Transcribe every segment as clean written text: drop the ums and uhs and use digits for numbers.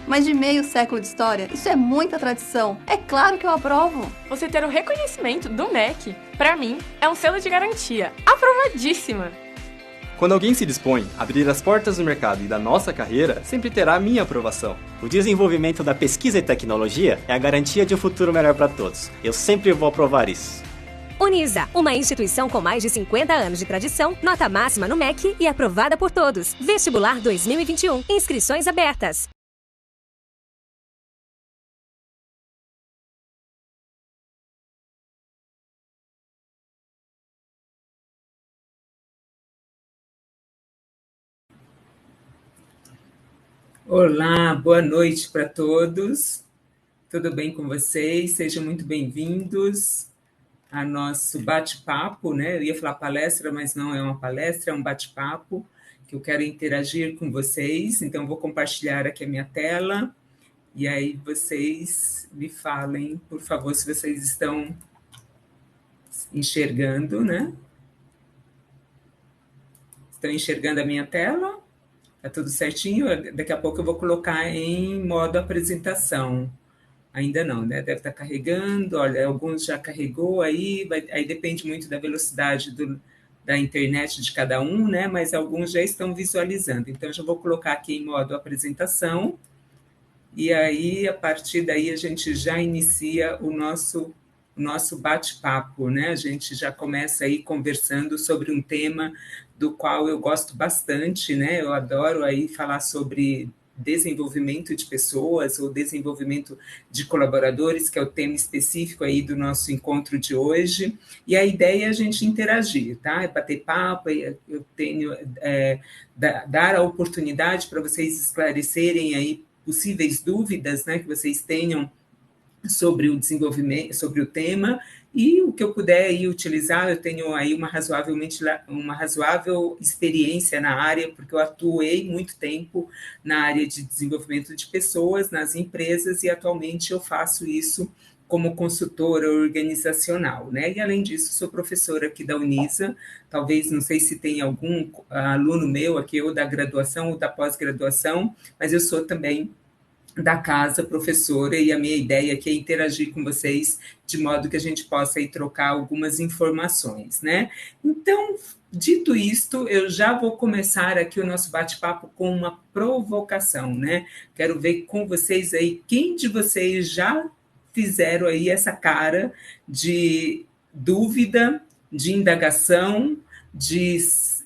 Mas de meio século de história, isso é muita tradição. É claro que eu aprovo. Você ter o reconhecimento do MEC, pra mim, é um selo de garantia. Aprovadíssima! Quando alguém se dispõe a abrir as portas do mercado e da nossa carreira, sempre terá a minha aprovação. O desenvolvimento da pesquisa e tecnologia é a garantia de um futuro melhor para todos. Eu sempre vou aprovar isso. Unisa, uma instituição com mais de 50 anos de tradição, nota máxima no MEC e aprovada por todos. Vestibular 2021. Inscrições abertas. Olá, boa noite para todos. Tudo bem com vocês? Sejam muito bem-vindos a nosso bate-papo, né? Eu ia falar palestra, mas não é uma palestra, é um bate-papo que eu quero interagir com vocês. Então, vou compartilhar aqui a minha tela e aí vocês me falem, por favor, se vocês estão enxergando, né? Estão enxergando a minha tela? Tá tudo certinho? Daqui a pouco eu vou colocar em modo apresentação. Ainda não, né? Deve estar carregando. Olha, alguns já carregou aí. Aí depende muito da velocidade da internet de cada um, né? Mas alguns já estão visualizando. Então, já vou colocar aqui em modo apresentação. E aí, a partir daí, a gente já inicia o nosso bate-papo, né? A gente já começa aí conversando sobre um tema do qual eu gosto bastante, né? Eu adoro aí falar sobre desenvolvimento de pessoas ou desenvolvimento de colaboradores, que é o tema específico aí do nosso encontro de hoje. E a ideia é a gente interagir, tá? É bater papo, eu tenho dar a oportunidade para vocês esclarecerem aí possíveis dúvidas, né, que vocês tenham sobre o desenvolvimento, sobre o tema, e o que eu puder aí utilizar. Eu tenho aí uma razoável experiência na área, porque eu atuei muito tempo na área de desenvolvimento de pessoas, nas empresas, e atualmente eu faço isso como consultora organizacional, né? E além disso, sou professora aqui da Unisa. Talvez, não sei se tem algum aluno meu aqui, ou da graduação ou da pós-graduação, mas eu sou também da casa professora, e a minha ideia aqui é interagir com vocês de modo que a gente possa aí trocar algumas informações, né? Então, dito isto, eu já vou começar aqui o nosso bate-papo com uma provocação, né? Quero ver com vocês aí, quem de vocês já fizeram aí essa cara de dúvida, de indagação, de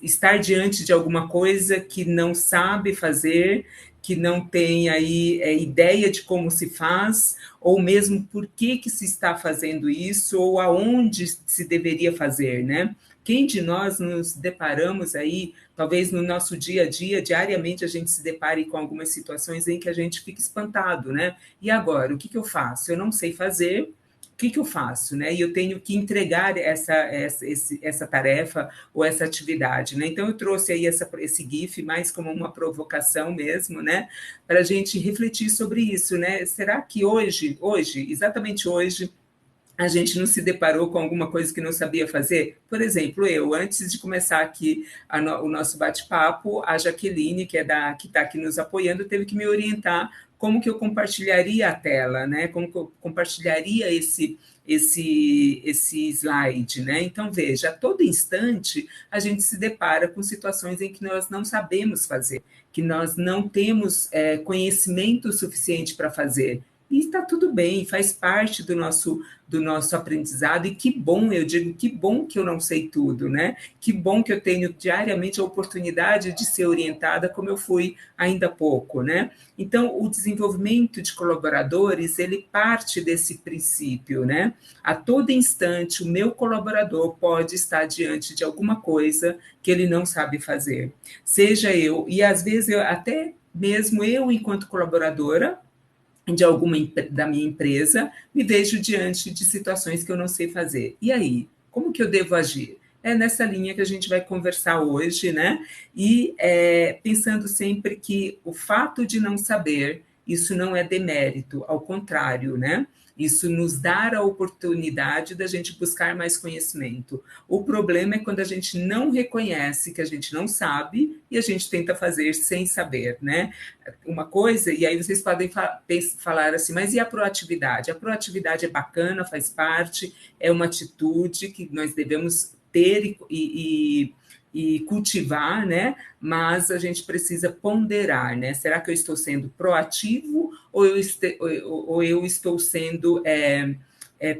estar diante de alguma coisa que não sabe fazer, que não tem aí ideia de como se faz, ou mesmo por que se está fazendo isso, ou aonde se deveria fazer, né? Quem de nós nos deparamos aí, talvez no nosso dia a dia, diariamente a gente se depare com algumas situações em que a gente fica espantado, né? E agora, o que eu faço? Eu não sei fazer, o que eu faço, né? E eu tenho que entregar essa tarefa ou essa atividade, né? Então, eu trouxe aí esse GIF mais como uma provocação mesmo, né? Para a gente refletir sobre isso, né? Será que hoje, exatamente hoje, a gente não se deparou com alguma coisa que não sabia fazer? Por exemplo, antes de começar aqui o nosso bate-papo, a Jaqueline, que está aqui nos apoiando, teve que me orientar como que eu compartilharia a tela, né? Como que eu compartilharia esse slide, né? Então, veja, a todo instante a gente se depara com situações em que nós não sabemos fazer, que nós não temos conhecimento suficiente para fazer. E está tudo bem, faz parte do nosso aprendizado, e que bom, eu digo, que bom que eu não sei tudo, né? Que bom que eu tenho diariamente a oportunidade de ser orientada, como eu fui ainda há pouco, né? Então, o desenvolvimento de colaboradores, ele parte desse princípio, né? A todo instante, o meu colaborador pode estar diante de alguma coisa que ele não sabe fazer. Seja eu, e às vezes até mesmo eu, enquanto colaboradora, da minha empresa, me vejo diante de situações que eu não sei fazer. E aí, como que eu devo agir? É nessa linha que a gente vai conversar hoje, né? E pensando sempre que o fato de não saber, isso não é demérito, ao contrário, né? Isso nos dá a oportunidade da gente buscar mais conhecimento. O problema é quando a gente não reconhece que a gente não sabe e a gente tenta fazer sem saber, né? Uma coisa, e aí vocês podem falar assim, mas e a proatividade? A proatividade é bacana, faz parte, é uma atitude que nós devemos ter e cultivar, né? Mas a gente precisa ponderar, né? Será que eu estou sendo proativo ou eu estou sendo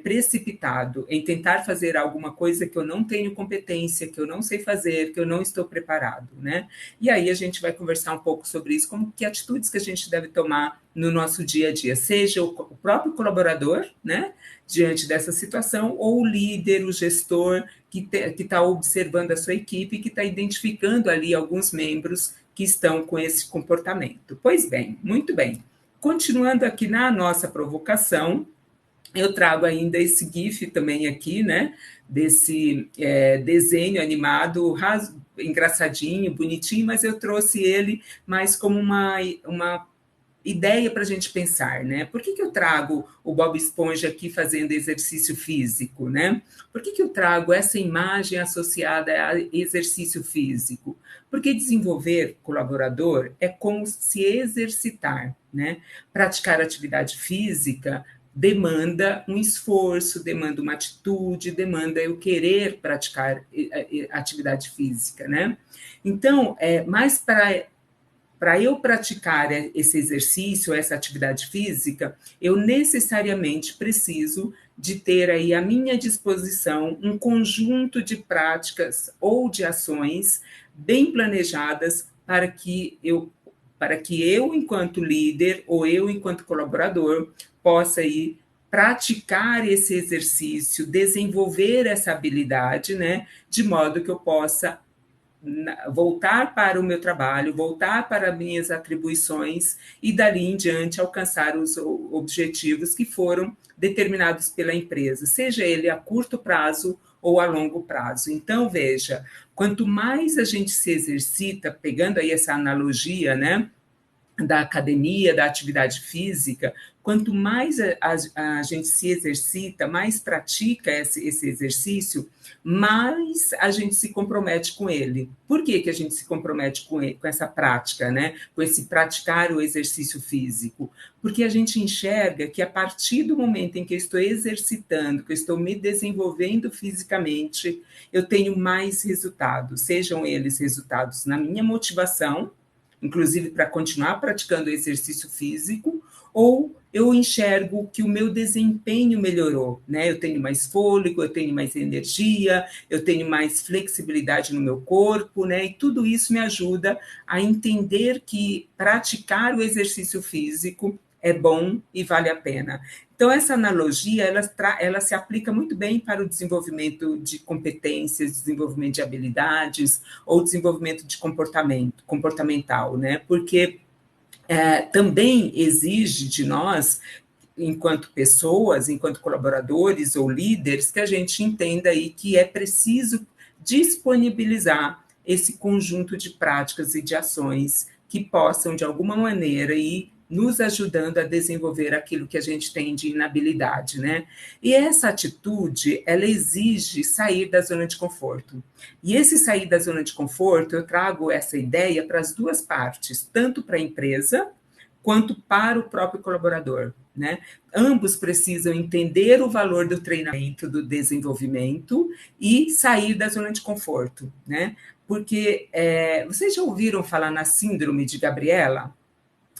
precipitado em tentar fazer alguma coisa que eu não tenho competência, que eu não sei fazer, que eu não estou preparado, né? E aí a gente vai conversar um pouco sobre isso, como que atitudes que a gente deve tomar no nosso dia a dia, seja o próprio colaborador, né, diante dessa situação, ou o líder, o gestor, que está observando a sua equipe, que está identificando ali alguns membros que estão com esse comportamento. Pois bem, muito bem. Continuando aqui na nossa provocação, eu trago ainda esse GIF também aqui, né, desse desenho animado, engraçadinho, bonitinho, mas eu trouxe ele mais como uma ideia para a gente pensar, né? Por que eu trago o Bob Esponja aqui fazendo exercício físico, né? Por que eu trago essa imagem associada a exercício físico? Porque desenvolver colaborador é como se exercitar, né? Praticar atividade física demanda um esforço, demanda uma atitude, demanda eu querer praticar atividade física, né? Então, mais para eu praticar esse exercício, essa atividade física, eu necessariamente preciso de ter aí à minha disposição um conjunto de práticas ou de ações bem planejadas para que eu, enquanto líder, ou eu, enquanto colaborador, possa aí praticar esse exercício, desenvolver essa habilidade, né, de modo que eu possa voltar para o meu trabalho, voltar para minhas atribuições e dali em diante alcançar os objetivos que foram determinados pela empresa, seja ele a curto prazo ou a longo prazo. Então, veja, quanto mais a gente se exercita, pegando aí essa analogia, né, da academia, da atividade física, quanto mais a gente se exercita, mais pratica esse exercício, mais a gente se compromete com ele. Por que a gente se compromete com essa prática, né? Com esse praticar o exercício físico? Porque a gente enxerga que a partir do momento em que eu estou exercitando, que eu estou me desenvolvendo fisicamente, eu tenho mais resultados, sejam eles resultados na minha motivação, inclusive para continuar praticando o exercício físico, ou eu enxergo que o meu desempenho melhorou, né? Eu tenho mais fôlego, eu tenho mais energia, eu tenho mais flexibilidade no meu corpo, né? E tudo isso me ajuda a entender que praticar o exercício físico é bom e vale a pena. Então, essa analogia, ela se aplica muito bem para o desenvolvimento de competências, desenvolvimento de habilidades ou desenvolvimento de comportamental, né? Porque também exige de nós, enquanto pessoas, enquanto colaboradores ou líderes, que a gente entenda aí que é preciso disponibilizar esse conjunto de práticas e de ações que possam, de alguma maneira, ir nos ajudando a desenvolver aquilo que a gente tem de inabilidade, né? E essa atitude, ela exige sair da zona de conforto. E esse sair da zona de conforto, eu trago essa ideia para as duas partes, tanto para a empresa, quanto para o próprio colaborador, né? Ambos precisam entender o valor do treinamento, do desenvolvimento e sair da zona de conforto, né? Porque vocês já ouviram falar na síndrome de Gabriela?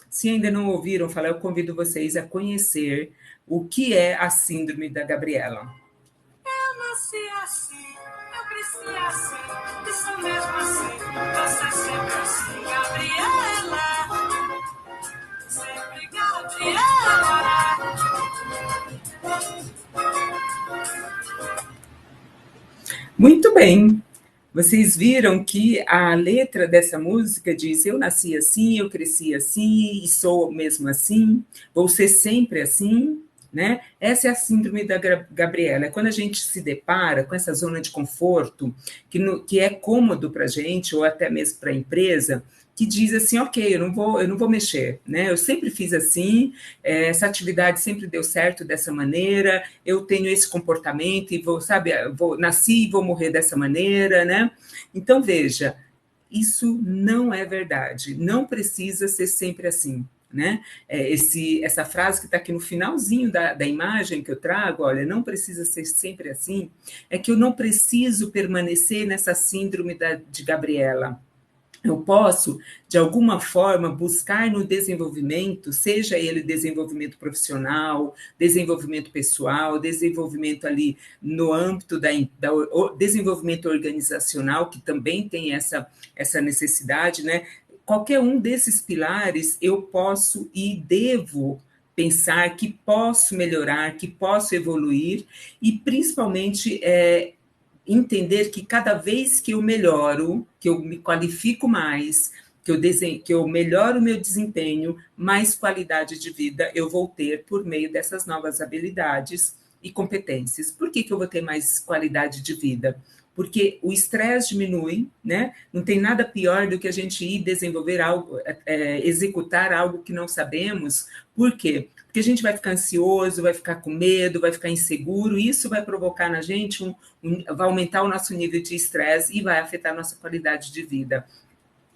Se ainda não ouviram falar, eu convido vocês a conhecer o que é a síndrome da Gabriela. Eu nasci assim, eu cresci assim, e sou mesmo assim, você sempre assim, Gabriela, sempre Gabriela. Muito bem. Vocês viram que a letra dessa música diz: eu nasci assim, eu cresci assim, e sou mesmo assim, vou ser sempre assim. né? Essa é a síndrome da Gabriela. É quando a gente se depara com essa zona de conforto, que é cômodo para a gente, ou até mesmo para a empresa, que diz assim, ok, eu não vou mexer, né? Eu sempre fiz assim, essa atividade sempre deu certo dessa maneira, eu tenho esse comportamento e nasci e vou morrer dessa maneira, né? Então, veja, isso não é verdade, não precisa ser sempre assim, né? Essa frase que está aqui no finalzinho da imagem que eu trago, olha, não precisa ser sempre assim, é que eu não preciso permanecer nessa síndrome de Gabriela. Eu posso, de alguma forma, buscar no desenvolvimento, seja ele desenvolvimento profissional, desenvolvimento pessoal, desenvolvimento ali no âmbito desenvolvimento organizacional, que também tem essa necessidade, né? Qualquer um desses pilares eu posso e devo pensar que posso melhorar, que posso evoluir, e principalmente entender que cada vez que eu melhoro, que eu me qualifico mais, que eu melhoro o meu desempenho, mais qualidade de vida eu vou ter por meio dessas novas habilidades e competências. Por que eu vou ter mais qualidade de vida? Porque o estresse diminui, né? Não tem nada pior do que a gente ir desenvolver algo, executar algo que não sabemos. Por quê? Porque a gente vai ficar ansioso, vai ficar com medo, vai ficar inseguro, e isso vai provocar na gente, vai aumentar o nosso nível de estresse e vai afetar a nossa qualidade de vida.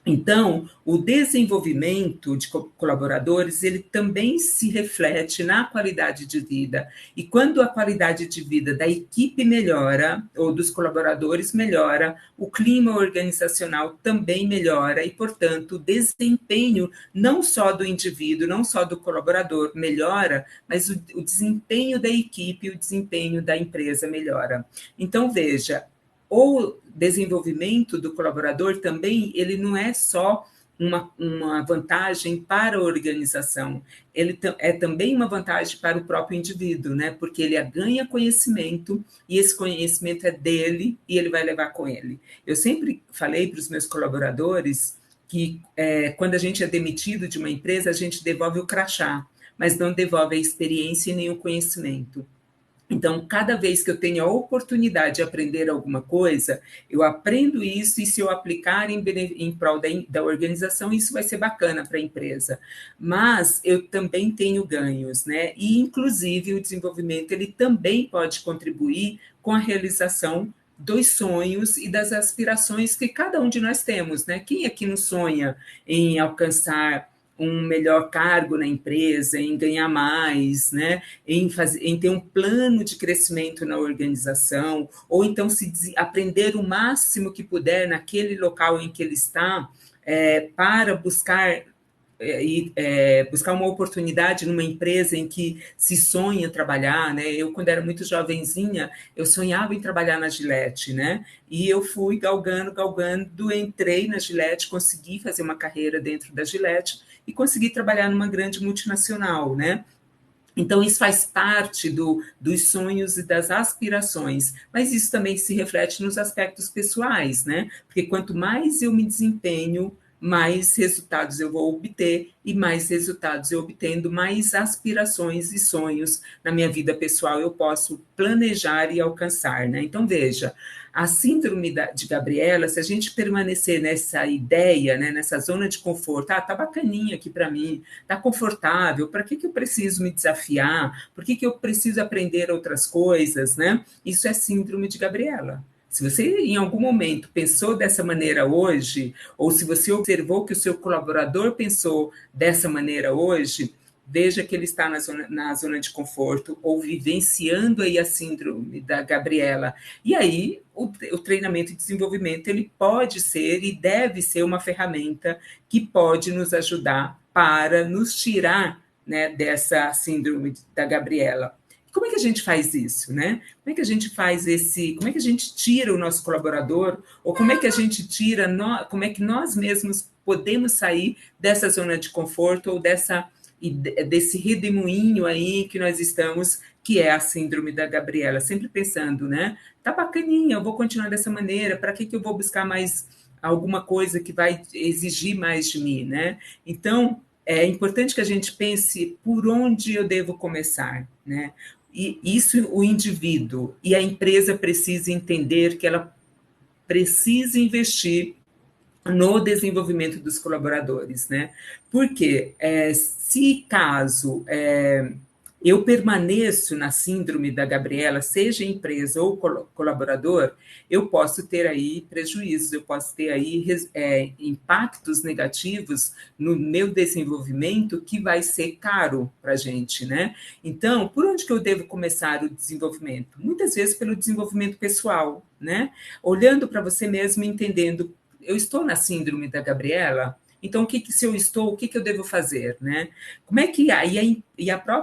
Então, o desenvolvimento de colaboradores, ele também se reflete na qualidade de vida. E quando a qualidade de vida da equipe melhora, ou dos colaboradores melhora, o clima organizacional também melhora e, portanto, o desempenho não só do indivíduo, não só do colaborador melhora, mas o desempenho da equipe, o desempenho da empresa melhora. Então, veja, o desenvolvimento do colaborador também, ele não é só uma vantagem para a organização, ele é também uma vantagem para o próprio indivíduo, né? Porque ele ganha conhecimento e esse conhecimento é dele e ele vai levar com ele. Eu sempre falei para os meus colaboradores que quando a gente é demitido de uma empresa, a gente devolve o crachá, mas não devolve a experiência e nem o conhecimento. Então, cada vez que eu tenho a oportunidade de aprender alguma coisa, eu aprendo isso, e se eu aplicar em prol da organização, isso vai ser bacana para a empresa. Mas eu também tenho ganhos, né? E, inclusive, o desenvolvimento, ele também pode contribuir com a realização dos sonhos e das aspirações que cada um de nós temos, né? Quem aqui não sonha em alcançar um melhor cargo na empresa, em ganhar mais, né? em ter um plano de crescimento na organização, ou então aprender o máximo que puder naquele local em que ele está, para buscar uma oportunidade numa empresa em que se sonha trabalhar, né? Eu, quando era muito jovenzinha, eu sonhava em trabalhar na Gillette, né? E eu fui galgando, entrei na Gillette, consegui fazer uma carreira dentro da Gillette e consegui trabalhar numa grande multinacional, né? Então, isso faz parte dos sonhos e das aspirações, mas isso também se reflete nos aspectos pessoais, né? Porque quanto mais eu me desempenho, mais resultados eu vou obter, e mais resultados eu obtendo, mais aspirações e sonhos na minha vida pessoal eu posso planejar e alcançar, né? Então, veja, a síndrome de Gabriela, se a gente permanecer nessa ideia, né, nessa zona de conforto, tá bacaninha aqui para mim, tá confortável, para que eu preciso me desafiar? Por que eu preciso aprender outras coisas, né? Isso é síndrome de Gabriela. Se você, em algum momento, pensou dessa maneira hoje, ou se você observou que o seu colaborador pensou dessa maneira hoje, veja que ele está na zona de conforto, ou vivenciando aí a síndrome da Gabriela. E aí, o treinamento e desenvolvimento, ele pode ser e deve ser uma ferramenta que pode nos ajudar para nos tirar, né, dessa síndrome da Gabriela. Como é que a gente faz isso, né? Como é que a gente como é que a gente tira o nosso colaborador, ou como é que a gente como é que nós mesmos podemos sair dessa zona de conforto, ou desse redemoinho aí que nós estamos, que é a síndrome da Gabriela, sempre pensando, né? Tá bacaninha, eu vou continuar dessa maneira, para que eu vou buscar mais alguma coisa que vai exigir mais de mim, né? Então, é importante que a gente pense por onde eu devo começar, né? E isso o indivíduo e a empresa precisa entender que ela precisa investir no desenvolvimento dos colaboradores, né? Porque se caso eu permaneço na síndrome da Gabriela, seja empresa ou colaborador, eu posso ter aí prejuízos, eu posso ter aí impactos negativos no meu desenvolvimento que vai ser caro para a gente, né? Então, por onde que eu devo começar o desenvolvimento? Muitas vezes pelo desenvolvimento pessoal, né? Olhando para você mesmo, entendendo, eu estou na síndrome da Gabriela, então se eu estou, o que eu devo fazer, né? Como é que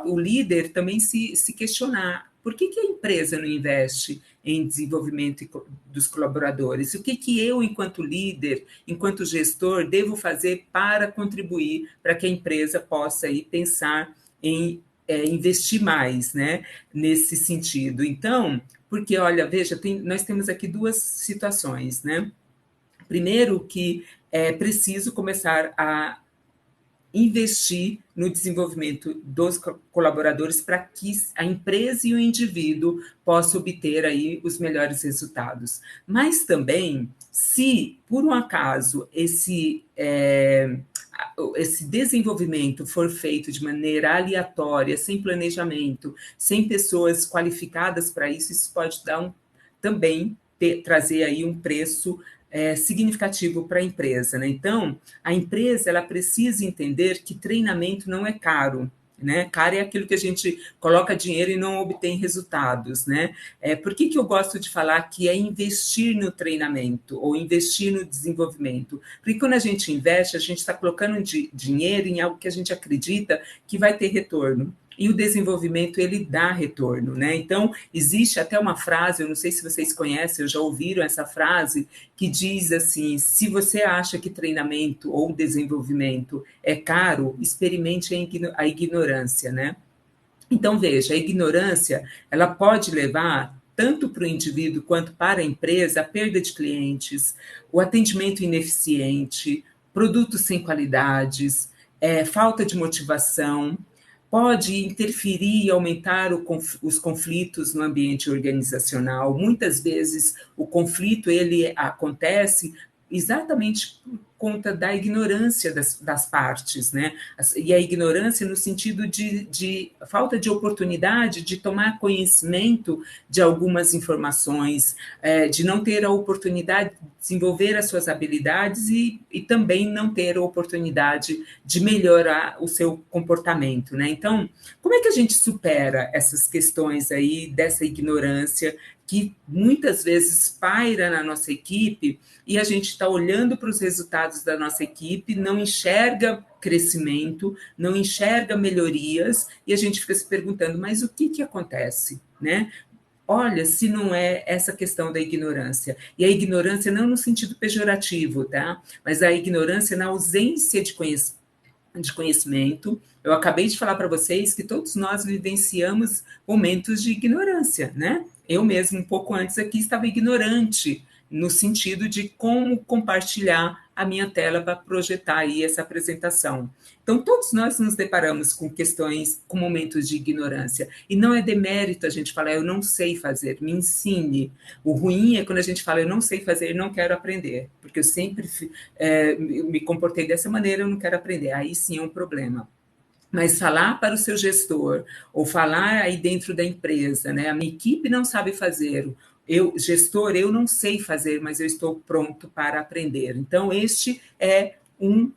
o líder também se questionar, por que a empresa não investe em desenvolvimento dos colaboradores? O que eu, enquanto líder, enquanto gestor, devo fazer para contribuir para que a empresa possa aí pensar em investir mais, né, nesse sentido? Então, porque, olha, veja, nós temos aqui duas situações, né? Primeiro, que é preciso começar a investir no desenvolvimento dos colaboradores para que a empresa e o indivíduo possam obter aí os melhores resultados. Mas também, se por um acaso esse desenvolvimento for feito de maneira aleatória, sem planejamento, sem pessoas qualificadas para isso, isso pode também trazer aí um preço significativo para a empresa, né? Então, a empresa ela precisa entender que treinamento não é caro, né? Caro é aquilo que a gente coloca dinheiro e não obtém resultados, né? Por que eu gosto de falar que é investir no treinamento ou investir no desenvolvimento? Porque quando a gente investe, a gente está colocando dinheiro em algo que a gente acredita que vai ter retorno. E o desenvolvimento, ele dá retorno, né? Então, existe até uma frase, eu não sei se vocês conhecem, ou já ouviram essa frase, que diz assim, se você acha que treinamento ou desenvolvimento é caro, experimente a ignorância, né? Então, veja, a ignorância, ela pode levar tanto para o indivíduo quanto para a empresa a perda de clientes, o atendimento ineficiente, produtos sem qualidades, falta de motivação, pode interferir e aumentar os conflitos no ambiente organizacional. Muitas vezes o conflito ele acontece exatamente por conta da ignorância das partes, né? E a ignorância no sentido de falta de oportunidade de tomar conhecimento de algumas informações, de não ter a oportunidade de desenvolver as suas habilidades e também não ter a oportunidade de melhorar o seu comportamento, né? Então, como é que a gente supera essas questões aí dessa ignorância que muitas vezes paira na nossa equipe e a gente está olhando para os resultados da nossa equipe, não enxerga crescimento, não enxerga melhorias e a gente fica se perguntando, mas o que acontece, né? Olha, se não é essa questão da ignorância. E a ignorância não no sentido pejorativo, tá? Mas a ignorância na ausência de conhecimento. Eu acabei de falar para vocês que todos nós vivenciamos momentos de ignorância, né? Eu mesmo, um pouco antes aqui, estava ignorante no sentido de como compartilhar a minha tela para projetar aí essa apresentação. Então, todos nós nos deparamos com questões, com momentos de ignorância. E não é demérito a gente falar, eu não sei fazer, me ensine. O ruim é quando a gente fala, eu não sei fazer, não quero aprender. Porque eu sempre me comportei dessa maneira, eu não quero aprender. Aí sim é um problema. Mas falar para o seu gestor, ou falar aí dentro da empresa, né? A minha equipe não sabe fazer, gestor, eu não sei fazer, mas eu estou pronto para aprender. Então, este é o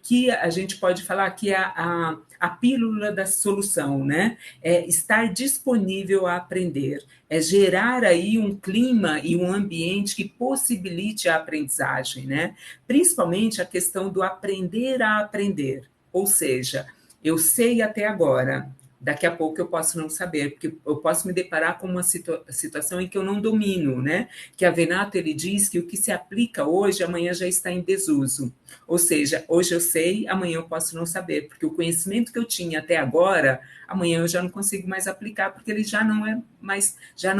que a gente pode falar que é a pílula da solução, né? É estar disponível a aprender, é gerar aí um clima e um ambiente que possibilite a aprendizagem, né? Principalmente a questão do aprender a aprender, ou seja, eu sei até agora, daqui a pouco eu posso não saber, porque eu posso me deparar com uma situação em que eu não domino, né? Que a Venato, ele diz que o que se aplica hoje, amanhã já está em desuso. Ou seja, hoje eu sei, amanhã eu posso não saber, porque o conhecimento que eu tinha até agora, amanhã eu já não consigo mais aplicar, porque ele já não é mais, já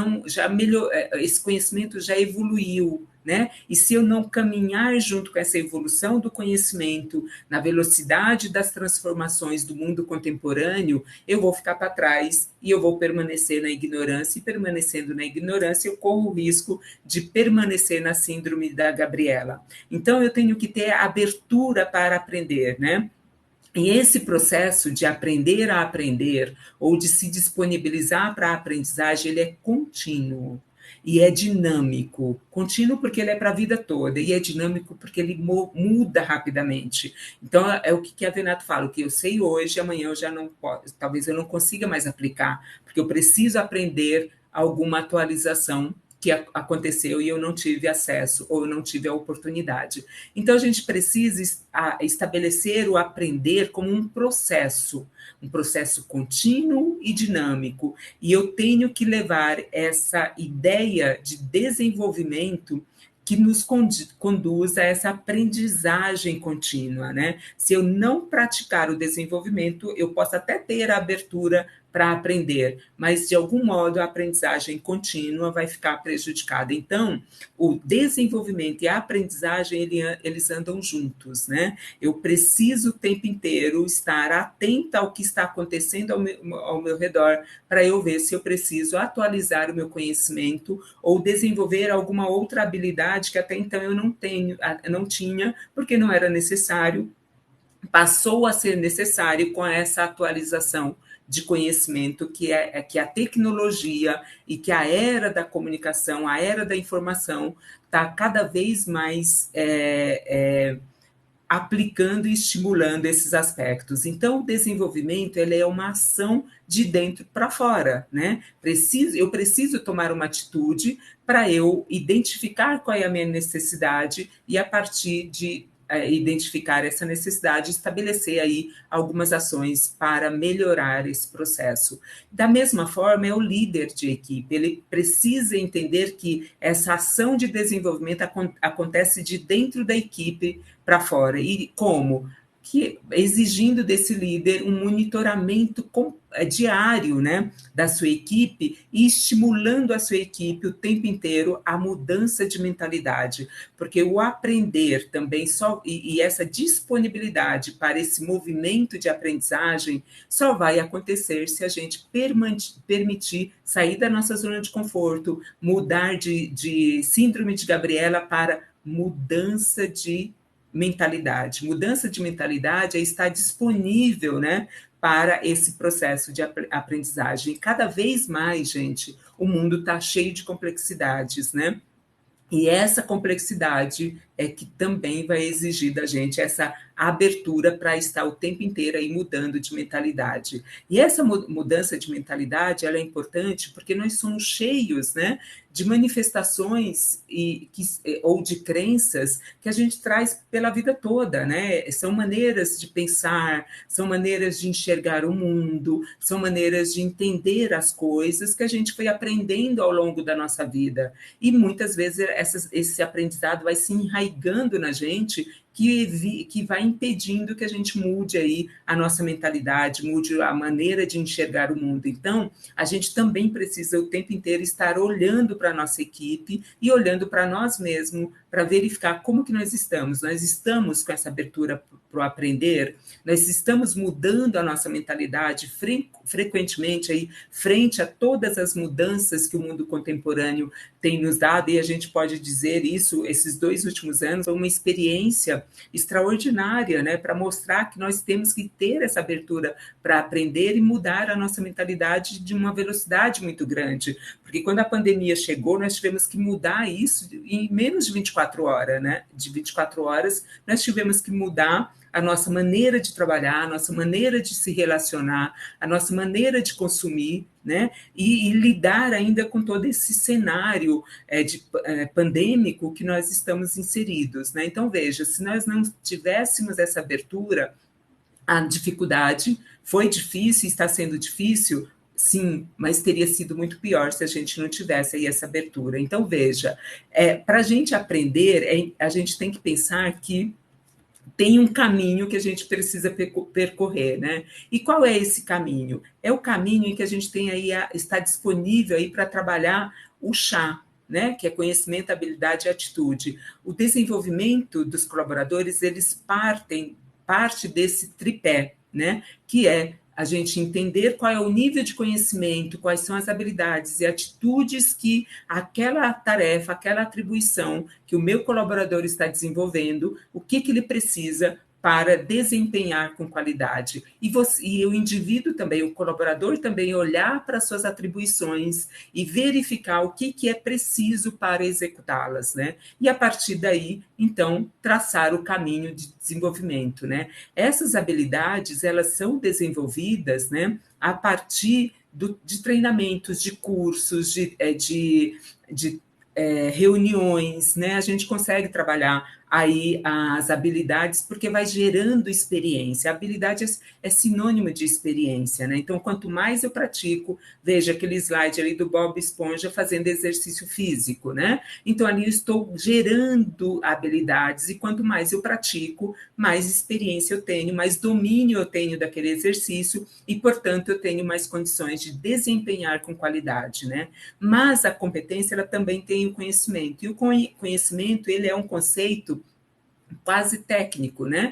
melhor, esse conhecimento já evoluiu, né? E se eu não caminhar junto com essa evolução do conhecimento, na velocidade das transformações do mundo contemporâneo, eu vou ficar para trás e eu vou permanecer na ignorância, e permanecendo na ignorância, eu corro o risco de permanecer na síndrome da Gabriela. Então, eu tenho que ter abertura para aprender, né? E esse processo de aprender a aprender, ou de se disponibilizar para a aprendizagem, ele é contínuo. E é dinâmico, contínuo porque ele é para a vida toda, e é dinâmico porque ele muda rapidamente. Então, é o que a Venato fala, o que eu sei hoje, amanhã eu já não posso, talvez eu não consiga mais aplicar, porque eu preciso aprender alguma atualização que aconteceu e eu não tive acesso, ou eu não tive a oportunidade. Então, a gente precisa estabelecer o aprender como um processo contínuo e dinâmico, e eu tenho que levar essa ideia de desenvolvimento que nos conduz a essa aprendizagem contínua, né? Se eu não praticar o desenvolvimento, eu posso até ter a abertura para aprender, mas de algum modo a aprendizagem contínua vai ficar prejudicada. Então, o desenvolvimento e a aprendizagem, eles andam juntos, né? Eu preciso o tempo inteiro estar atenta ao que está acontecendo ao meu redor, para eu ver se eu preciso atualizar o meu conhecimento ou desenvolver alguma outra habilidade que até então eu não tinha, porque não era necessário, passou a ser necessário com essa atualização de conhecimento que a tecnologia e que a era da comunicação, a era da informação está cada vez mais aplicando e estimulando esses aspectos. Então, o desenvolvimento, ele é uma ação de dentro para fora, né? Eu preciso tomar uma atitude para eu identificar qual é a minha necessidade e, a partir de identificar essa necessidade, estabelecer aí algumas ações para melhorar esse processo. Da mesma forma, é o líder de equipe, ele precisa entender que essa ação de desenvolvimento acontece de dentro da equipe para fora. E como? Exigindo desse líder um monitoramento diário, né, da sua equipe, e estimulando a sua equipe o tempo inteiro a mudança de mentalidade, porque o aprender também e essa disponibilidade para esse movimento de aprendizagem só vai acontecer se a gente permitir sair da nossa zona de conforto, mudar de síndrome de Gabriela para mudança de mentalidade. Mudança de mentalidade é estar disponível, né, para esse processo de aprendizagem. E cada vez mais, gente, o mundo está cheio de complexidades, né? E essa complexidade é que também vai exigir da gente essa abertura para estar o tempo inteiro aí mudando de mentalidade. E essa mudança de mentalidade, ela é importante porque nós somos cheios, né, de manifestações ou de crenças que a gente traz pela vida toda, né? São maneiras de pensar, são maneiras de enxergar o mundo, são maneiras de entender as coisas que a gente foi aprendendo ao longo da nossa vida. E muitas vezes esse aprendizado vai se enraizando na gente, que vai impedindo que a gente mude aí a nossa mentalidade, mude a maneira de enxergar o mundo. Então, a gente também precisa o tempo inteiro estar olhando para a nossa equipe e olhando para nós mesmos, para verificar como que nós estamos. Nós estamos com essa abertura para o aprender, nós estamos mudando a nossa mentalidade frequentemente aí, frente a todas as mudanças que o mundo contemporâneo tem nos dado, e a gente pode dizer isso, esses 2 últimos anos, foi uma experiência extraordinária, né, para mostrar que nós temos que ter essa abertura para aprender e mudar a nossa mentalidade de uma velocidade muito grande, porque quando a pandemia chegou, nós tivemos que mudar isso em menos de 24 horas, né, de 24 horas, nós tivemos que mudar a nossa maneira de trabalhar, a nossa maneira de se relacionar, a nossa maneira de consumir, né? E lidar ainda com todo esse cenário pandêmico que nós estamos inseridos, né? Então, veja, se nós não tivéssemos essa abertura, a dificuldade foi difícil, está sendo difícil, sim, mas teria sido muito pior se a gente não tivesse aí essa abertura. Então, veja, para a gente aprender, a gente tem que pensar que tem um caminho que a gente precisa percorrer, né? E qual é esse caminho? É o caminho em que a gente tem aí, está disponível aí para trabalhar o chá, né? Que é conhecimento, habilidade e atitude. O desenvolvimento dos colaboradores, eles parte desse tripé, né? Que é a gente entender qual é o nível de conhecimento, quais são as habilidades e atitudes que aquela tarefa, aquela atribuição que o meu colaborador está desenvolvendo, o que ele precisa para desempenhar com qualidade. E o indivíduo também, o colaborador também, olhar para suas atribuições e verificar o que é preciso para executá-las, né? E a partir daí, então, traçar o caminho de desenvolvimento, né? Essas habilidades, elas são desenvolvidas, né, a partir de treinamentos, de cursos, de reuniões, né? A gente consegue trabalhar aí as habilidades, porque vai gerando experiência. A habilidade é sinônimo de experiência, né? Então, quanto mais eu pratico, veja aquele slide ali do Bob Esponja fazendo exercício físico, né? Então, ali eu estou gerando habilidades, e quanto mais eu pratico, mais experiência eu tenho, mais domínio eu tenho daquele exercício, e, portanto, eu tenho mais condições de desempenhar com qualidade, né? Mas a competência, ela também tem o conhecimento, e o conhecimento, ele é um conceito quase técnico, né?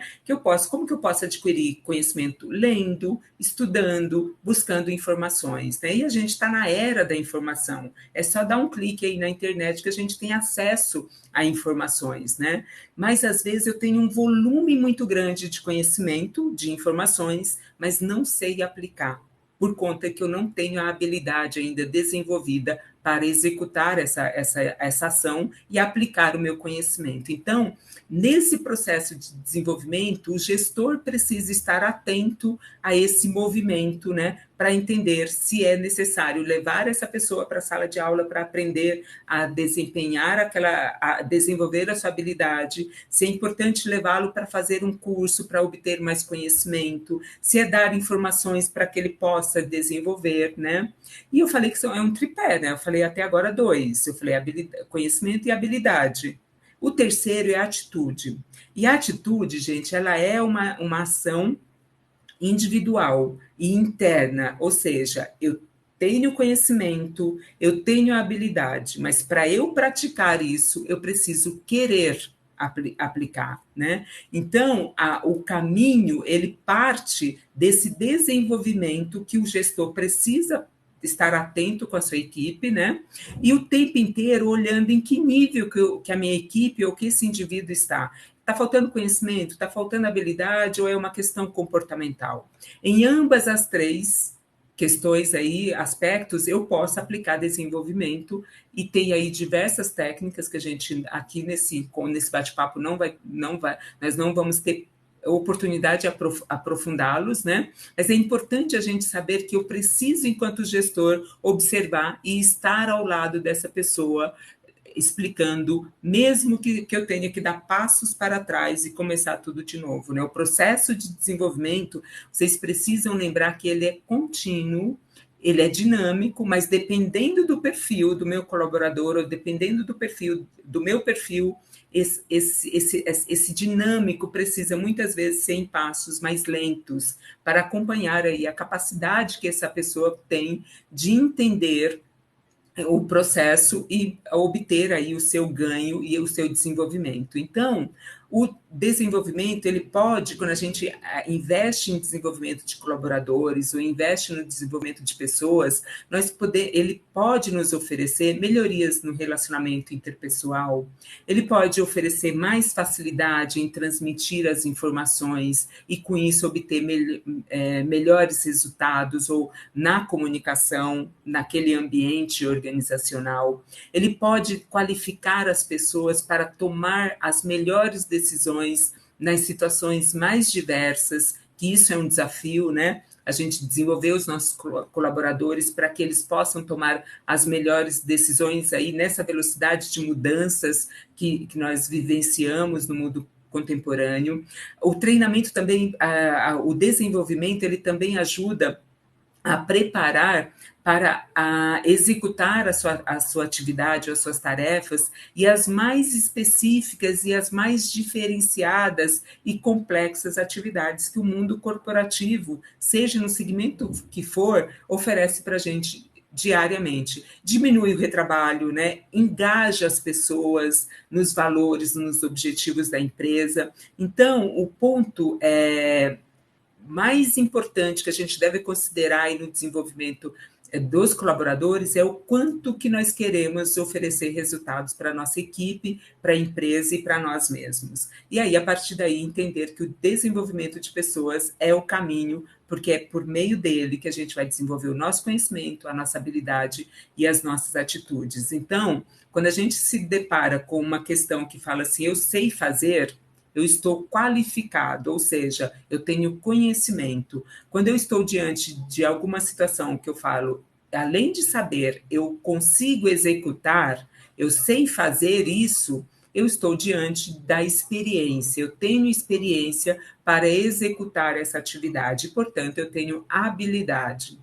Como que eu posso adquirir conhecimento? Lendo, estudando, buscando informações, né? E a gente está na era da informação. É só dar um clique aí na internet que a gente tem acesso a informações, né? Mas às vezes eu tenho um volume muito grande de conhecimento, de informações, mas não sei aplicar, por conta que eu não tenho a habilidade ainda desenvolvida para executar essa ação e aplicar o meu conhecimento. Então, nesse processo de desenvolvimento, o gestor precisa estar atento a esse movimento, né, para entender se é necessário levar essa pessoa para a sala de aula para aprender a desempenhar a desenvolver a sua habilidade, se é importante levá-lo para fazer um curso para obter mais conhecimento, se é dar informações para que ele possa desenvolver, né? E eu falei que é um tripé, né? Eu falei até agora 2, eu falei conhecimento e habilidade. O terceiro é a atitude. E a atitude, gente, ela é uma ação individual e interna, ou seja, eu tenho conhecimento, eu tenho habilidade, mas para eu praticar isso, eu preciso querer aplicar, né? Então, o caminho, ele parte desse desenvolvimento que o gestor precisa estar atento com a sua equipe, né? E o tempo inteiro olhando em que nível que a minha equipe ou que esse indivíduo está. Está faltando conhecimento? Está faltando habilidade? Ou é uma questão comportamental? Em ambas as 3 questões aí, aspectos, eu posso aplicar desenvolvimento, e tem aí diversas técnicas que a gente aqui nesse bate-papo nós não vamos ter oportunidade de aprofundá-los, né? Mas é importante a gente saber que eu preciso, enquanto gestor, observar e estar ao lado dessa pessoa, explicando, mesmo que eu tenha que dar passos para trás e começar tudo de novo, né? O processo de desenvolvimento, vocês precisam lembrar que ele é contínuo, ele é dinâmico, mas dependendo do perfil do meu colaborador, ou dependendo do meu perfil, esse dinâmico precisa muitas vezes ser em passos mais lentos, para acompanhar aí a capacidade que essa pessoa tem de entender o processo e obter aí o seu ganho e o seu desenvolvimento. Então, o desenvolvimento, ele pode, quando a gente investe em desenvolvimento de colaboradores ou investe no desenvolvimento de pessoas, ele pode nos oferecer melhorias no relacionamento interpessoal, ele pode oferecer mais facilidade em transmitir as informações e, com isso, obter melhores resultados ou na comunicação, naquele ambiente organizacional. Ele pode qualificar as pessoas para tomar as melhores decisões nas situações mais diversas, que isso é um desafio, né? A gente desenvolver os nossos colaboradores para que eles possam tomar as melhores decisões aí nessa velocidade de mudanças que nós vivenciamos no mundo contemporâneo. O treinamento também, o desenvolvimento, ele também ajuda a preparar para executar a sua atividade, as suas tarefas, e as mais específicas e as mais diferenciadas e complexas atividades que o mundo corporativo, seja no segmento que for, oferece para a gente diariamente. Diminui o retrabalho, né? Engaja as pessoas nos valores, nos objetivos da empresa. Então, o ponto mais importante que a gente deve considerar aí no desenvolvimento dos colaboradores é o quanto que nós queremos oferecer resultados para a nossa equipe, para a empresa e para nós mesmos. E aí, a partir daí, entender que o desenvolvimento de pessoas é o caminho, porque é por meio dele que a gente vai desenvolver o nosso conhecimento, a nossa habilidade e as nossas atitudes. Então, quando a gente se depara com uma questão que fala assim, eu sei fazer, eu estou qualificado, ou seja, eu tenho conhecimento. Quando eu estou diante de alguma situação que eu falo, além de saber, eu consigo executar, eu sei fazer isso, eu estou diante da experiência, eu tenho experiência para executar essa atividade, portanto, eu tenho habilidade.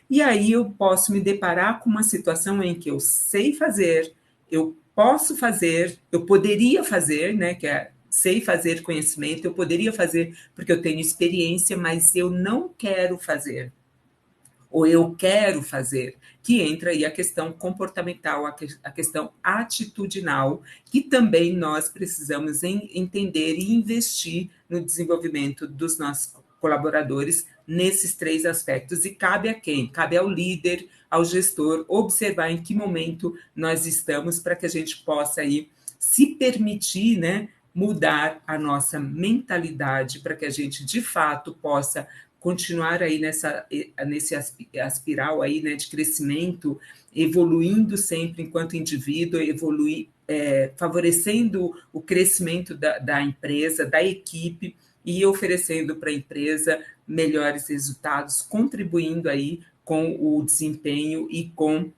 E aí eu posso me deparar com uma situação em que eu sei fazer, eu posso fazer, eu poderia fazer, né, que é sei fazer conhecimento, eu poderia fazer porque eu tenho experiência, mas eu não quero fazer. Ou eu quero fazer, que entra aí a questão comportamental, a questão atitudinal, que também nós precisamos entender e investir no desenvolvimento dos nossos colaboradores nesses 3 aspectos. E cabe a quem? Cabe ao líder, ao gestor, observar em que momento nós estamos para que a gente possa aí se permitir, né, mudar a nossa mentalidade para que a gente, de fato, possa continuar aí nesse espiral aí, né, de crescimento, evoluindo sempre enquanto indivíduo, favorecendo o crescimento da empresa, da equipe e oferecendo para a empresa melhores resultados, contribuindo aí com o desempenho e com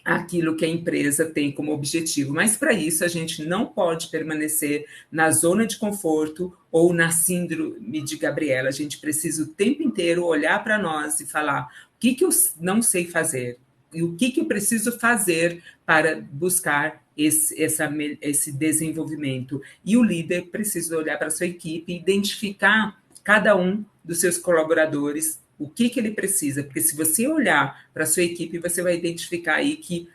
aquilo que a empresa tem como objetivo. Mas, para isso, a gente não pode permanecer na zona de conforto ou na síndrome de Gabriela. A gente precisa o tempo inteiro olhar para nós e falar o que eu não sei fazer e o que eu preciso fazer para buscar esse desenvolvimento. E o líder precisa olhar para a sua equipe e identificar cada um dos seus colaboradores, o que ele precisa, porque se você olhar para a sua equipe, você vai identificar aí que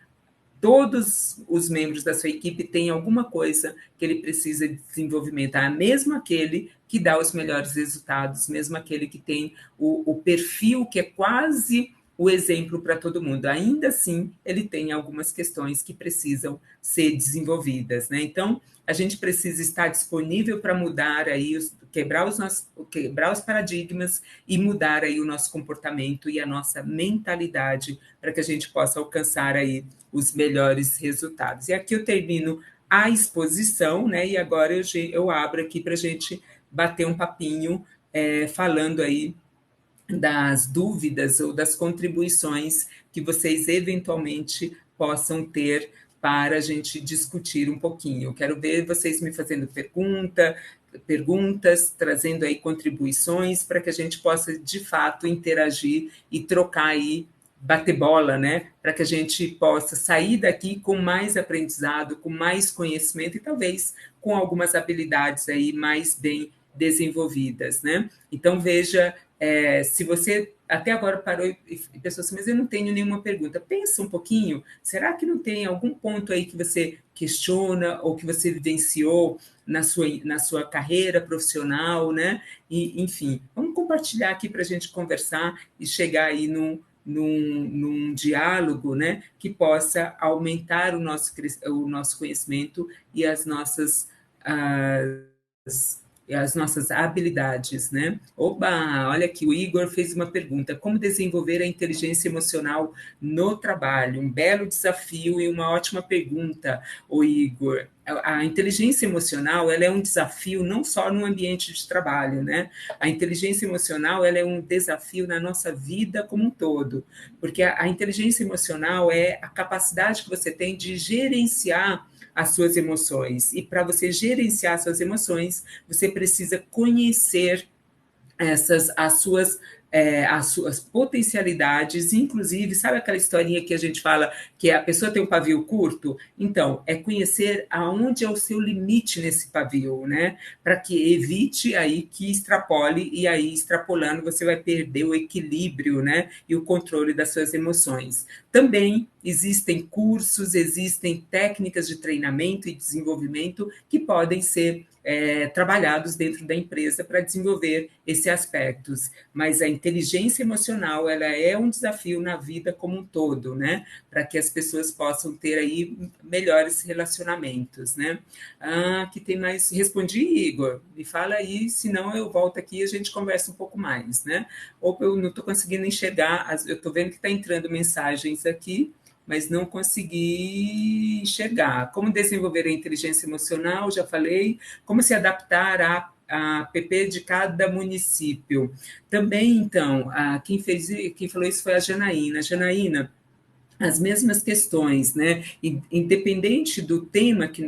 todos os membros da sua equipe têm alguma coisa que ele precisa de desenvolvimento, mesmo aquele que dá os melhores resultados, mesmo aquele que tem o perfil que é quase o exemplo para todo mundo. Ainda assim, ele tem algumas questões que precisam ser desenvolvidas, né? Então, a gente precisa estar disponível para mudar aí, quebrar os paradigmas e mudar aí o nosso comportamento e a nossa mentalidade para que a gente possa alcançar aí os melhores resultados. E aqui eu termino a exposição, né? E agora eu abro aqui para a gente bater um papinho, falando aí das dúvidas ou das contribuições que vocês eventualmente possam ter para a gente discutir um pouquinho. Eu quero ver vocês me fazendo perguntas, trazendo aí contribuições para que a gente possa, de fato, interagir e trocar aí, bater bola, né? Para que a gente possa sair daqui com mais aprendizado, com mais conhecimento e talvez com algumas habilidades aí mais bem desenvolvidas, né? Então, veja, se você até agora parou e pensou assim, mas eu não tenho nenhuma pergunta, pensa um pouquinho, será que não tem algum ponto aí que você questiona ou que você vivenciou na sua carreira profissional, né? E, enfim, vamos compartilhar aqui para a gente conversar e chegar aí num diálogo, né, que possa aumentar o nosso conhecimento e as nossas habilidades, né? Oba, olha aqui, o Igor fez uma pergunta: como desenvolver a inteligência emocional no trabalho? Um belo desafio e uma ótima pergunta, o Igor. A inteligência emocional, ela é um desafio não só no ambiente de trabalho, né? A inteligência emocional, ela é um desafio na nossa vida como um todo, porque a inteligência emocional é a capacidade que você tem de gerenciar as suas emoções. E para você gerenciar suas emoções, você precisa conhecer as suas as suas potencialidades, inclusive, sabe aquela historinha que a gente fala que a pessoa tem um pavio curto? Então, é conhecer aonde é o seu limite nesse pavio, né? Para que evite aí que extrapole, e aí, extrapolando, você vai perder o equilíbrio, né? E o controle das suas emoções. Também existem cursos, existem técnicas de treinamento e desenvolvimento que podem ser trabalhados dentro da empresa para desenvolver esses aspectos, mas a inteligência emocional, ela é um desafio na vida como um todo, né, para que as pessoas possam ter aí melhores relacionamentos, né. Que tem mais? Respondi, Igor? Me fala aí, senão eu volto aqui e a gente conversa um pouco mais, né, ou eu não estou conseguindo enxergar, eu estou vendo que está entrando mensagens aqui, mas não consegui enxergar. Como desenvolver a inteligência emocional, já falei. Como se adaptar a PP de cada município. Também, então, quem falou isso foi a Janaína. Janaína, as mesmas questões, né? Independente do tema, que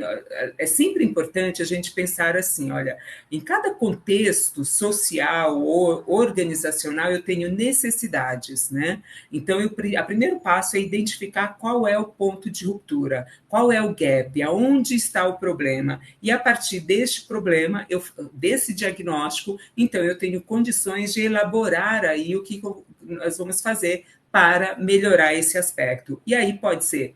é sempre importante a gente pensar assim, olha, em cada contexto social ou organizacional eu tenho necessidades, né? Então, o primeiro passo é identificar qual é o ponto de ruptura, qual é o gap, aonde está o problema, e a partir deste problema, desse diagnóstico, então eu tenho condições de elaborar aí o que nós vamos fazer para melhorar esse aspecto. E aí pode ser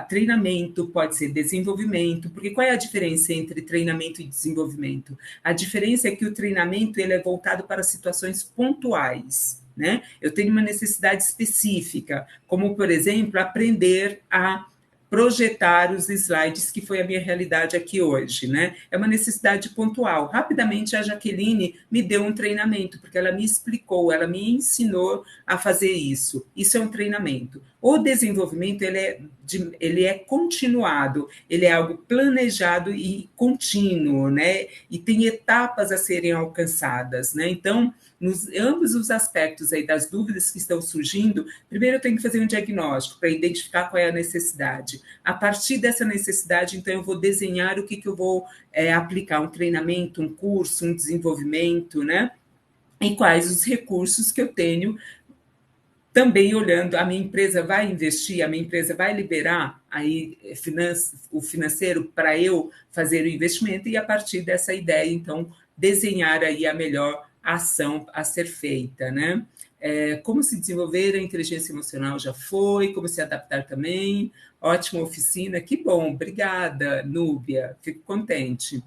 treinamento, pode ser desenvolvimento, porque qual é a diferença entre treinamento e desenvolvimento? A diferença é que o treinamento ele é voltado para situações pontuais, né? Eu tenho uma necessidade específica, como, por exemplo, aprender a projetar os slides, que foi a minha realidade aqui hoje, né? É uma necessidade pontual. Rapidamente, a Jaqueline me deu um treinamento, porque ela me explicou, ela me ensinou a fazer isso. Isso é um treinamento. O desenvolvimento, ele é continuado, ele é algo planejado e contínuo, né? E tem etapas a serem alcançadas, né? Então, ambos os aspectos aí das dúvidas que estão surgindo, primeiro eu tenho que fazer um diagnóstico para identificar qual é a necessidade. A partir dessa necessidade, então, eu vou desenhar o que eu vou aplicar, um treinamento, um curso, um desenvolvimento, né? E quais os recursos que eu tenho. Também olhando, a minha empresa vai investir, a minha empresa vai liberar aí o financeiro para eu fazer o investimento, e a partir dessa ideia, então, desenhar aí a melhor ação a ser feita, né? Como se desenvolver a inteligência emocional já foi, como se adaptar também, ótima oficina, que bom, obrigada, Núbia, fico contente.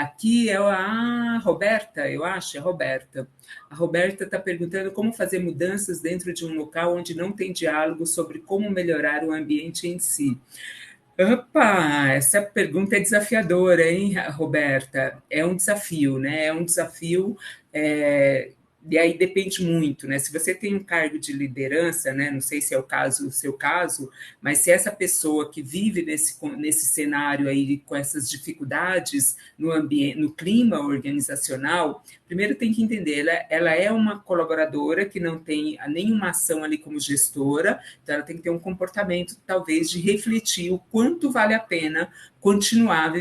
Aqui é a Roberta, eu acho, é a Roberta. A Roberta está perguntando como fazer mudanças dentro de um local onde não tem diálogo sobre como melhorar o ambiente em si. Opa, essa pergunta é desafiadora, hein, Roberta? É um desafio, né? É um desafio, e aí depende muito, né? Se você tem um cargo de liderança, né? Não sei se é o seu caso, mas se essa pessoa que vive nesse cenário aí com essas dificuldades no ambiente, no clima organizacional, primeiro tem que entender, ela é uma colaboradora que não tem nenhuma ação ali como gestora, então ela tem que ter um comportamento, talvez, de refletir o quanto vale a pena continuar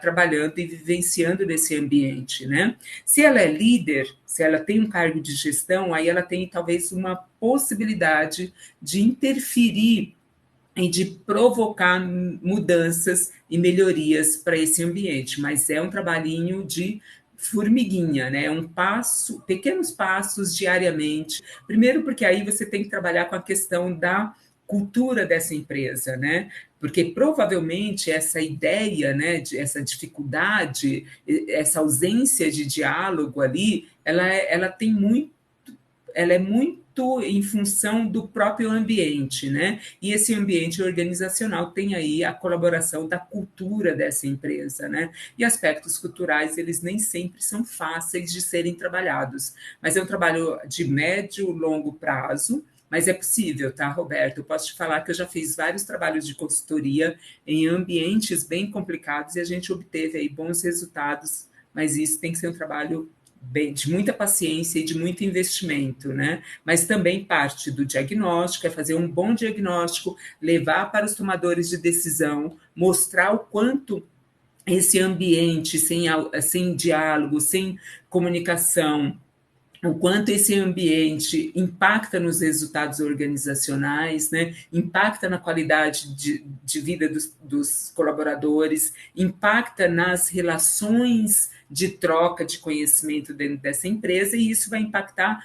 trabalhando e vivenciando nesse ambiente, né? Se ela é líder, se ela tem um cargo de gestão, aí ela tem talvez uma possibilidade de interferir e de provocar mudanças e melhorias para esse ambiente, mas é um trabalhinho de formiguinha, né? Pequenos passos diariamente. Primeiro, porque aí você tem que trabalhar com a questão da cultura dessa empresa, né? Porque provavelmente essa ideia, né, essa dificuldade, essa ausência de diálogo ali, ela é muito em função do próprio ambiente, né? E esse ambiente organizacional tem aí a colaboração da cultura dessa empresa, né? E aspectos culturais, eles nem sempre são fáceis de serem trabalhados, mas é um trabalho de médio, longo prazo, mas é possível, tá, Roberto? Eu posso te falar que eu já fiz vários trabalhos de consultoria em ambientes bem complicados e a gente obteve aí bons resultados, mas isso tem que ser um trabalho de muita paciência e de muito investimento, né? Mas também parte do diagnóstico, é fazer um bom diagnóstico, levar para os tomadores de decisão, mostrar o quanto esse ambiente sem diálogo, sem comunicação, o quanto esse ambiente impacta nos resultados organizacionais, né? Impacta na qualidade de vida dos colaboradores, impacta nas relações de troca de conhecimento dentro dessa empresa, e isso vai impactar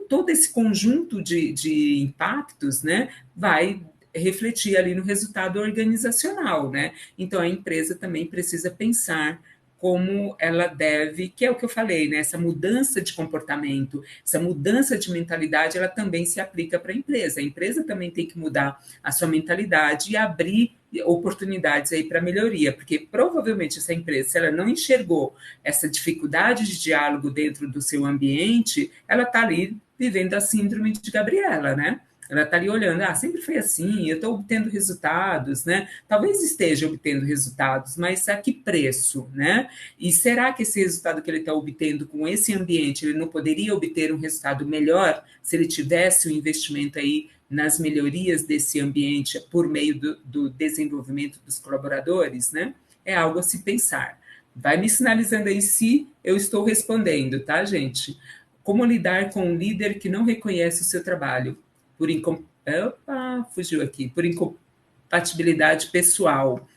todo esse conjunto de impactos, né? Vai refletir ali no resultado organizacional, né? Então, a empresa também precisa pensar como ela deve, que é o que eu falei, né? Essa mudança de comportamento, essa mudança de mentalidade, ela também se aplica para a empresa. A empresa também tem que mudar a sua mentalidade e abrir oportunidades aí para melhoria, porque provavelmente essa empresa, se ela não enxergou essa dificuldade de diálogo dentro do seu ambiente, ela está ali vivendo a síndrome de Gabriela, né? Ela está ali olhando, sempre foi assim, eu estou obtendo resultados, né? Talvez esteja obtendo resultados, mas a que preço, né? E será que esse resultado que ele está obtendo com esse ambiente, ele não poderia obter um resultado melhor se ele tivesse um investimento aí nas melhorias desse ambiente por meio do desenvolvimento dos colaboradores, né? É algo a se pensar. Vai me sinalizando aí se eu estou respondendo, tá, gente? Como lidar com um líder que não reconhece o seu trabalho? Por incompatibilidade pessoal.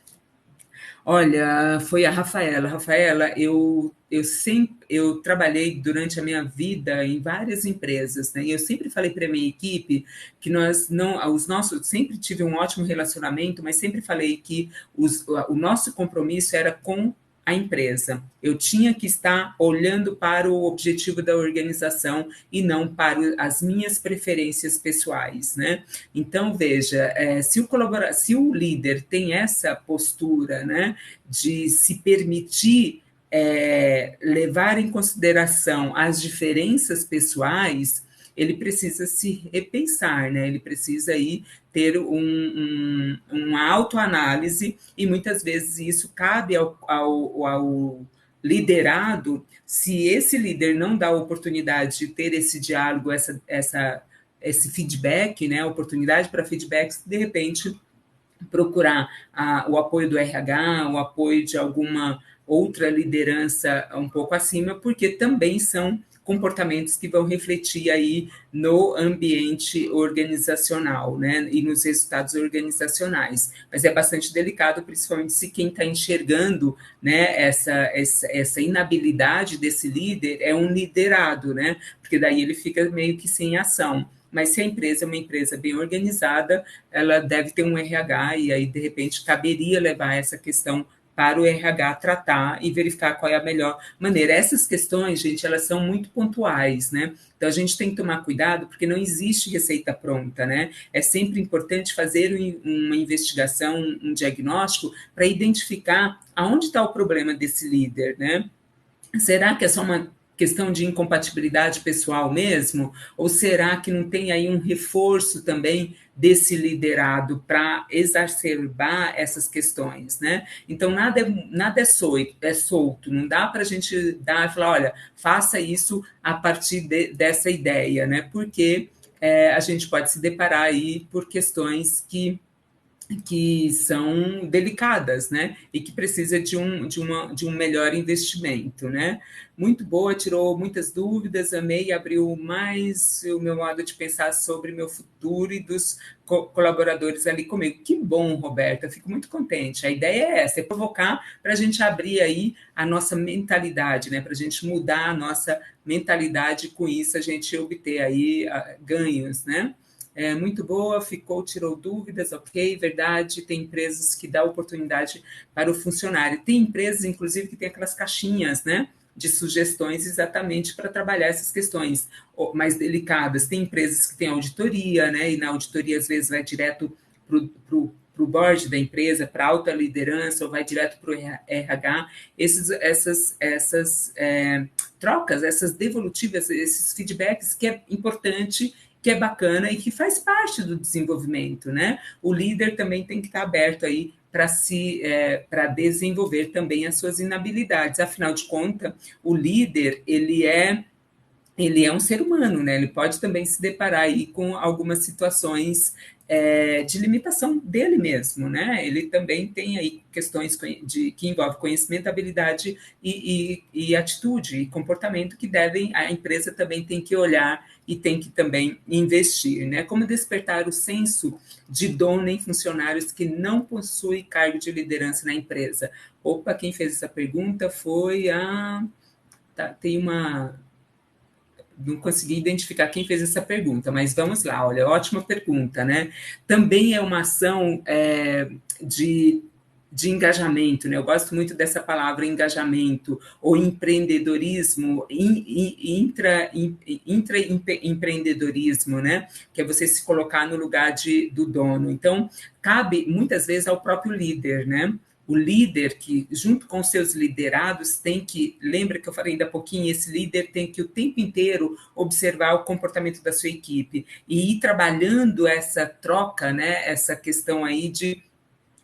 Olha, foi a Rafaela. Rafaela, eu trabalhei durante a minha vida em várias empresas, né? E eu sempre falei para a minha equipe que sempre tive um ótimo relacionamento, mas sempre falei que o nosso compromisso era com a empresa. Eu tinha que estar olhando para o objetivo da organização e não para as minhas preferências pessoais, né? Então, veja, se o líder tem essa postura, né, de se permitir levar em consideração as diferenças pessoais, ele precisa se repensar, né? Ele precisa aí ter uma autoanálise, e muitas vezes isso cabe ao liderado. Se esse líder não dá a oportunidade de ter esse diálogo, esse feedback, né? Oportunidade para feedbacks, de repente procurar o apoio do RH, o apoio de alguma outra liderança um pouco acima, porque também são comportamentos que vão refletir aí no ambiente organizacional, né, e nos resultados organizacionais. Mas é bastante delicado, principalmente se quem está enxergando, né, essa inabilidade desse líder é um liderado, né, porque daí ele fica meio que sem ação. Mas se a empresa é uma empresa bem organizada, ela deve ter um RH, e aí, de repente, caberia levar essa questão para o RH tratar e verificar qual é a melhor maneira. Essas questões, gente, elas são muito pontuais, né? Então, a gente tem que tomar cuidado, porque não existe receita pronta, né? É sempre importante fazer uma investigação, um diagnóstico, para identificar aonde está o problema desse líder, né? Será que é só uma questão de incompatibilidade pessoal mesmo? Ou será que não tem aí um reforço também desse liderado para exacerbar essas questões, né? Então, nada é solto, não dá para a gente dar e falar, olha, faça isso a partir dessa ideia, né? Porque a gente pode se deparar aí por questões que são delicadas, né? E que precisa de um melhor investimento, né? Muito boa, tirou muitas dúvidas, amei, abriu mais o meu modo de pensar sobre meu futuro e dos colaboradores ali comigo. Que bom, Roberta, fico muito contente. A ideia é essa, é provocar para a gente abrir aí a nossa mentalidade, né? Para a gente mudar a nossa mentalidade, e com isso a gente obter aí ganhos, né? Muito boa, tirou dúvidas, ok, verdade, tem empresas que dão oportunidade para o funcionário, tem empresas, inclusive, que tem aquelas caixinhas, né, de sugestões exatamente para trabalhar essas questões mais delicadas. Tem empresas que têm auditoria, né, e na auditoria, às vezes, vai direto para o board da empresa, para a alta liderança, ou vai direto para o RH. Essas trocas, essas devolutivas, esses feedbacks, que é importante, que é bacana e que faz parte do desenvolvimento, né? O líder também tem que estar aberto aí para desenvolver também as suas inabilidades. Afinal de contas, o líder, ele é um ser humano, né? Ele pode também se deparar aí com algumas situações de limitação dele mesmo, né? Ele também tem aí questões que envolvem conhecimento, habilidade e atitude e comportamento que a empresa também tem que olhar e tem que também investir, né? Como despertar o senso de dono em funcionários que não possuem cargo de liderança na empresa? Opa, quem fez essa pergunta foi tem uma... Não consegui identificar quem fez essa pergunta, mas vamos lá, olha, ótima pergunta, né? Também é uma ação de engajamento, né? Eu gosto muito dessa palavra engajamento, ou empreendedorismo, intraempreendedorismo, né? Que é você se colocar no lugar do dono. Então, cabe muitas vezes ao próprio líder, né? O líder que, junto com seus liderados, tem que, lembra que eu falei ainda há pouquinho, esse líder tem que o tempo inteiro observar o comportamento da sua equipe e ir trabalhando essa troca, né, essa questão aí de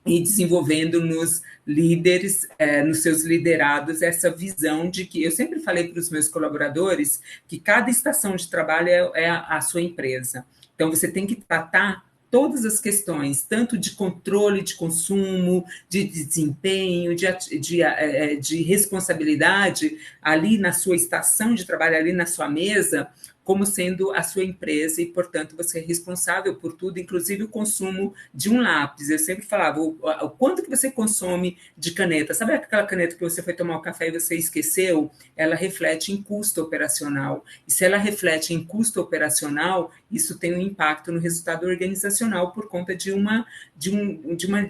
ir desenvolvendo nos líderes, nos seus liderados, essa visão de que, eu sempre falei para os meus colaboradores, que cada estação de trabalho é a sua empresa. Então, você tem que tratar todas as questões, tanto de controle de consumo, de desempenho, de responsabilidade, ali na sua estação de trabalho, ali na sua mesa, como sendo a sua empresa e, portanto, você é responsável por tudo, inclusive o consumo de um lápis. Eu sempre falava, o quanto que você consome de caneta? Sabe aquela caneta que você foi tomar um café e você esqueceu? Ela reflete em custo operacional. E se ela reflete em custo operacional, isso tem um impacto no resultado organizacional por conta de uma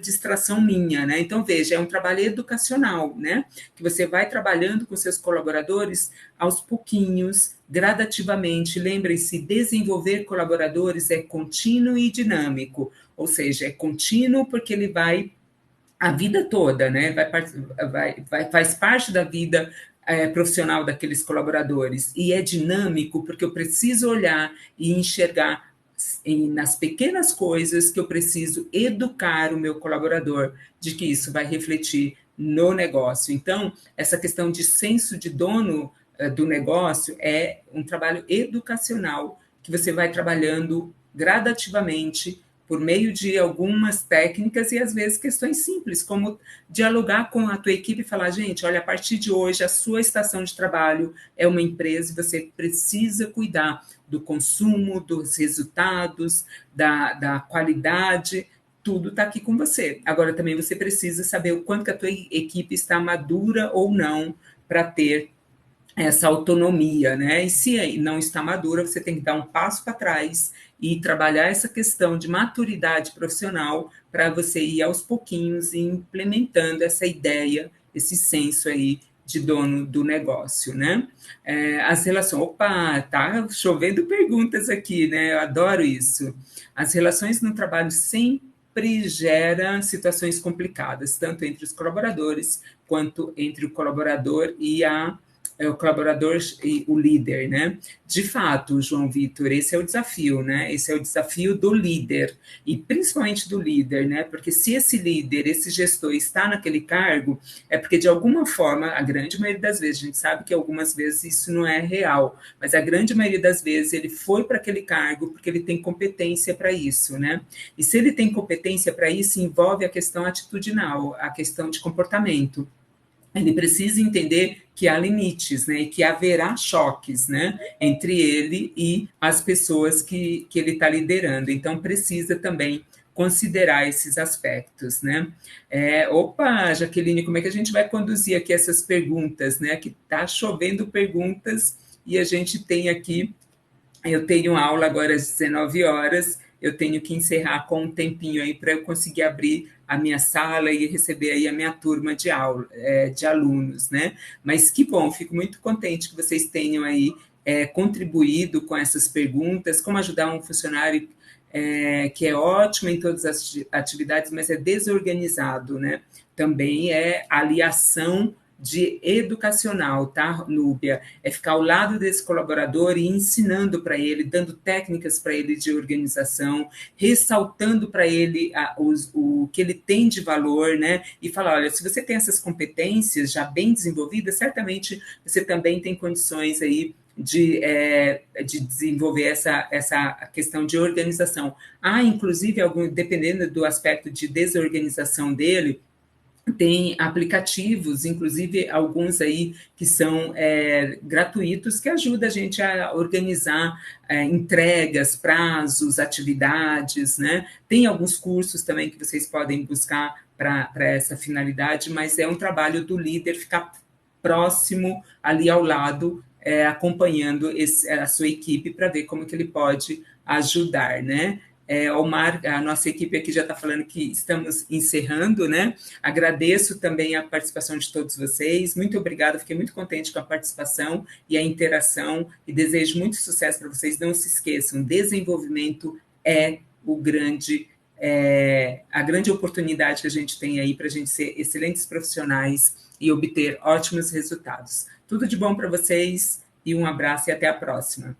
distração minha, né? Então, veja, é um trabalho educacional, né? Que você vai trabalhando com seus colaboradores aos pouquinhos, gradativamente. Lembrem-se, desenvolver colaboradores é contínuo e dinâmico, ou seja, é contínuo porque ele vai a vida toda, né? Faz parte da vida profissional daqueles colaboradores, e é dinâmico porque eu preciso olhar e enxergar nas pequenas coisas que eu preciso educar o meu colaborador, de que isso vai refletir no negócio. Então, essa questão de senso de dono do negócio é um trabalho educacional que você vai trabalhando gradativamente por meio de algumas técnicas e, às vezes, questões simples, como dialogar com a tua equipe e falar, gente, olha, a partir de hoje, a sua estação de trabalho é uma empresa e você precisa cuidar do consumo, dos resultados, da qualidade, tudo está aqui com você. Agora, também você precisa saber o quanto que a tua equipe está madura ou não para ter essa autonomia, né? E se não está madura, você tem que dar um passo para trás e trabalhar essa questão de maturidade profissional para você ir aos pouquinhos implementando essa ideia, esse senso aí de dono do negócio, né? As relações... Opa, tá chovendo perguntas aqui, né? Eu adoro isso. As relações no trabalho sempre geram situações complicadas, tanto entre os colaboradores, quanto entre o colaborador e o colaborador e o líder, né? De fato, João Vitor, esse é o desafio, né? Esse é o desafio do líder, e principalmente do líder, né? Porque se esse líder, esse gestor está naquele cargo, é porque de alguma forma, a grande maioria das vezes, a gente sabe que algumas vezes isso não é real, mas a grande maioria das vezes ele foi para aquele cargo porque ele tem competência para isso, né? E se ele tem competência para isso, envolve a questão atitudinal, a questão de comportamento. Ele precisa entender que há limites, né, e que haverá choques, né, entre ele e as pessoas que ele está liderando. Então, precisa também considerar esses aspectos, né. Opa, Jaqueline, como é que a gente vai conduzir aqui essas perguntas, né, que está chovendo perguntas e a gente tem aqui, eu tenho aula agora às 19 horas, eu tenho que encerrar com um tempinho aí para eu conseguir abrir a minha sala e receber aí a minha turma de alunos, né? Mas que bom, fico muito contente que vocês tenham aí contribuído com essas perguntas, como ajudar um funcionário que é ótimo em todas as atividades, mas é desorganizado, né? Também é aliação de educacional, tá, Núbia? É ficar ao lado desse colaborador e ensinando para ele, dando técnicas para ele de organização, ressaltando para ele o que ele tem de valor, né? E falar, olha, se você tem essas competências já bem desenvolvidas, certamente você também tem condições aí de desenvolver essa questão de organização. Inclusive, dependendo do aspecto de desorganização dele, tem aplicativos, inclusive alguns aí que são gratuitos, que ajudam a gente a organizar entregas, prazos, atividades, né? Tem alguns cursos também que vocês podem buscar para essa finalidade, mas é um trabalho do líder ficar próximo, ali ao lado, acompanhando a sua equipe para ver como que ele pode ajudar, né? Omar, a nossa equipe aqui já está falando que estamos encerrando, né? Agradeço também a participação de todos vocês, muito obrigada, fiquei muito contente com a participação e a interação, e desejo muito sucesso para vocês. Não se esqueçam, desenvolvimento é a grande oportunidade que a gente tem aí para a gente ser excelentes profissionais e obter ótimos resultados. Tudo de bom para vocês, e um abraço e até a próxima.